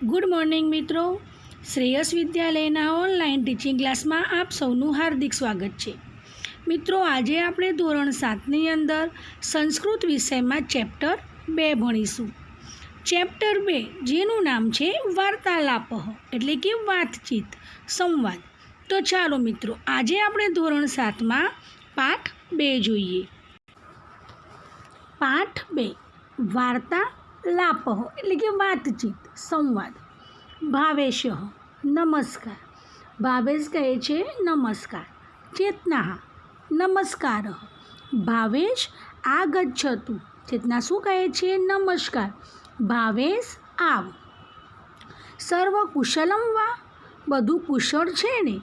Good morning મિત્રો, શ્રેયસ વિદ્યાલયના online teaching ક્લાસમાં આપ સૌનું હાર્દિક સ્વાગત છે. મિત્રો, આજે આપણે ધોરણ 7ની અંદર સંસ્કૃત વિષયમાં ચેપ્ટર 2 ભણીશું. ચેપ્ટર 2 જેનું નામ છે વાર્તાલાપ એટલે કે વાતચીત, સંવાદ. તો ચાલો મિત્રો, આજે આપણે ધોરણ 7માં પાઠ 2 જોઈએ. પાઠ 2 વાર્તાલાપ એટલે કે વાતચીત, સંવાદ. ભાવેશ નમસ્કાર. ભાવેશ કહે છે નમસ્કાર. ચેતના નમસ્કાર. ભાવેશ આગચ્છતુ. ચેતના શું કહે છે? નમસ્કાર. ભાવેશ આવ. સર્વ કુશલમ વા? બધું કુશળ છે ને?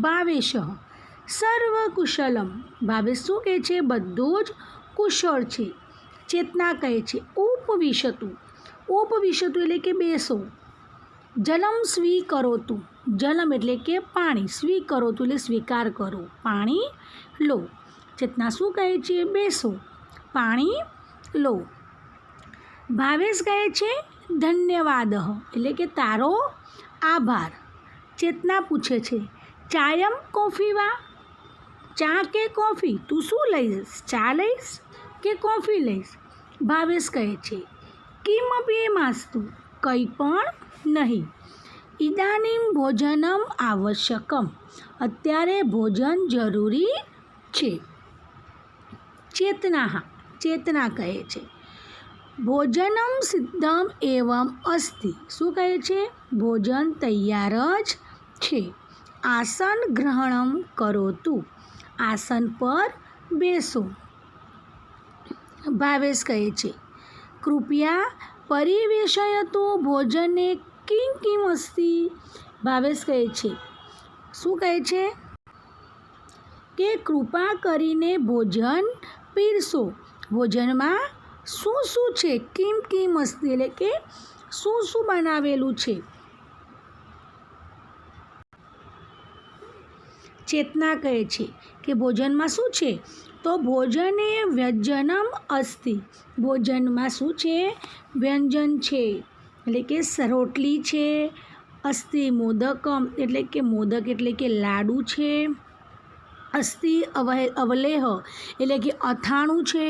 ભાવેશ સર્વ કુશલમ. ભાવેશ શું કહે છે? બધું જ કુશળ છે. ચેતના કહે છે ઉપવિશતુ. ઉપવિશતુ એટલે કે બેસો. જલમ સ્વીકરોતુ. જલમ એટલે કે પાણી. સ્વીકરોતુ એટલે સ્વીકાર કરો. પાણી લો. ચેતના શું કહે છે? બેસો, પાણી લો. ભાવેશ કહે છે ધન્યવાદ એટલે કે તારો આભાર. ચેતના પૂછે છે ચાયમ કોફી વા? ચા કે કોફી? તું શું લઈશ? ચા લઈશ કે કોફી લઈશ? ભાવેશ કહે છે કિમપી માસ્તુ. કંઈ પણ નહીં. ઇદાનીમ ભોજનમ આવશ્યકમ. અત્યારે ભોજન જરૂરી છે. ચેતના કહે છે ભોજનમ સિદ્ધમ એવમ અસ્તિ. શું કહે છે? ભોજન તૈયાર જ છે. આસન ગ્રહણમ કરોતુ. આસન પર બેસો. ભાવેશ કહે છે કૃપયા પરિવેશયતુ ભોજને કિં કિમ અસ્તિ. ભાવેશ કહે છે શું કહે છે કે કૃપા કરીને ભોજન પીરસો. ભોજનમાં શું શું છે? કિમ કિમ અસ્તિ એટલે કે શું શું બનાવેલું છે. ચેતના કહે છે કે ભોજનમાં શું છે? તો ભોજને વ્યંજનમ અસ્તિ. ભોજનમાં શું છે? વ્યંજન છે એટલે કે રોટલી છે. અસ્તિ મોદકમ એટલે કે મોદક એટલે કે લાડુ છે. અસ્તિ અવલેહ એટલે કે અથાણું છે.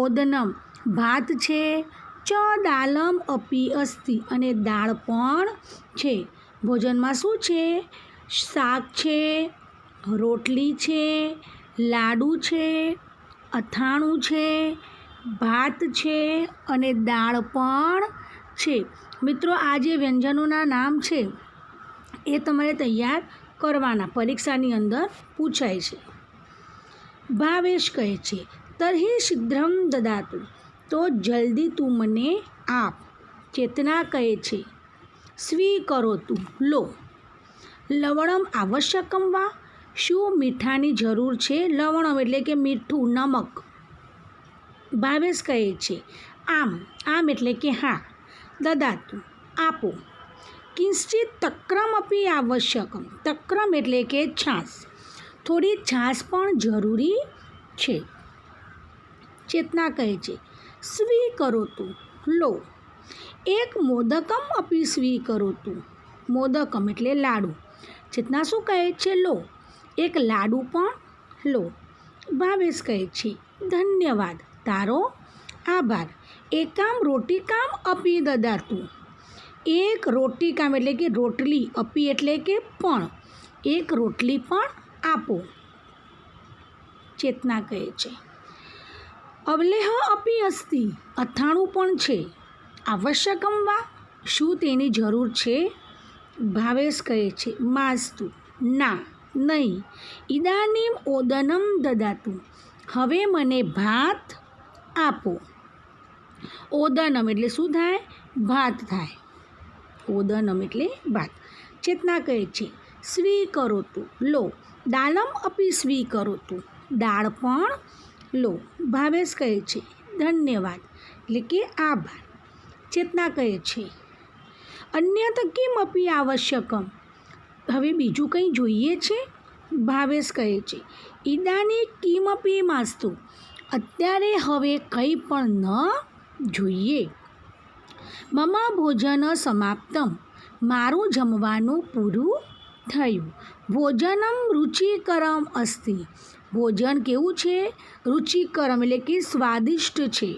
ઓદનમ ભાત છે. ચ દાલમ અપી અસ્તિ અને દાળ પણ છે. ભોજનમાં શું છે? શાક છે, રોટલી છે, લાડુ છે, અથાણું છે, ભાત છે અને દાળ પણ છે. મિત્રો, આ જે વ્યંજનોના નામ છે એ તમારે તૈયાર કરવાના, પરીક્ષાની અંદર પૂછાય છે. ભાવેશ કહે છે તર્હિ શીઘ્રમ દદાતુ. તો જલ્દી તું મને આપ. ચેતના કહે છે સ્વીકરોતુ. લો. લવણમ આવશ્યકમ વા? શું મીઠાની જરૂર છે? લવણમ એટલે કે મીઠું, નમક. ભાવેશ કહે છે આમ એટલે કે હા. દદાતુ આપો. કિંચિત તક્રમ અપી આવશ્યકમ. તક્રમ એટલે કે છાશ. થોડી છાશ પણ જરૂરી છે. ચેતના કહે છે સ્વીકરોતુ. લો. એક મોદકમ અપી સ્વીકરોતુ. મોદકમ એટલે લાડુ. ચેતના શું કહે છે? લો. એક લાડુ પણ લો. ભાવેશ કહે છે ધન્યવાદ, તારો આભાર. એકામ રોટિકામ અપી દદાતુ. એક રોટિકામ એટલે કે રોટલી, અપી એટલે કે પણ. એક રોટલી પણ આપો. ચેતના કહે છે અવલેહ અપી અસ્તિ. અથાણું પણ છે. આવશ્યકમ વા? શું તેની જરૂર છે? ભાવેશ કહે છે માસ્તુ. ના, નહીં. ઇદાનીમ ઓદનમ દદાતુ. હવે મને ભાત આપો. ઓદનમ એટલે શું થાય? ભાત થાય. ઓદનમ એટલે ભાત. ચેતના કહે છે સ્વીકરોતુ. લો. દાલમ અપી સ્વીકરોતુ. દાળ પણ લો. ભાવેશ કહે છે ધન્યવાદ એટલે કે આભાર. ચેતના કહે છે અન્યત કિમ અપી આવશ્યકમ. હવે બીજું કંઈ જોઈએ છે? ભાવેશ કહે છે ઇદાની કિમપી માસ્તુ. અત્યારે હવે કંઈ પણ ન જોઈએ. મમ ભોજન સમાપ્તમ, મારું જમવાનું પૂરું થયું. ભોજનમ રુચિકરમ અસ્તિ, ભોજન કેવું છે? રુચિકરમ એટલે કે સ્વાદિષ્ટ છે.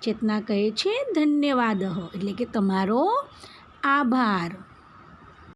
ચેતના કહે છે ધન્યવાદ એટલે કે તમારો આભાર.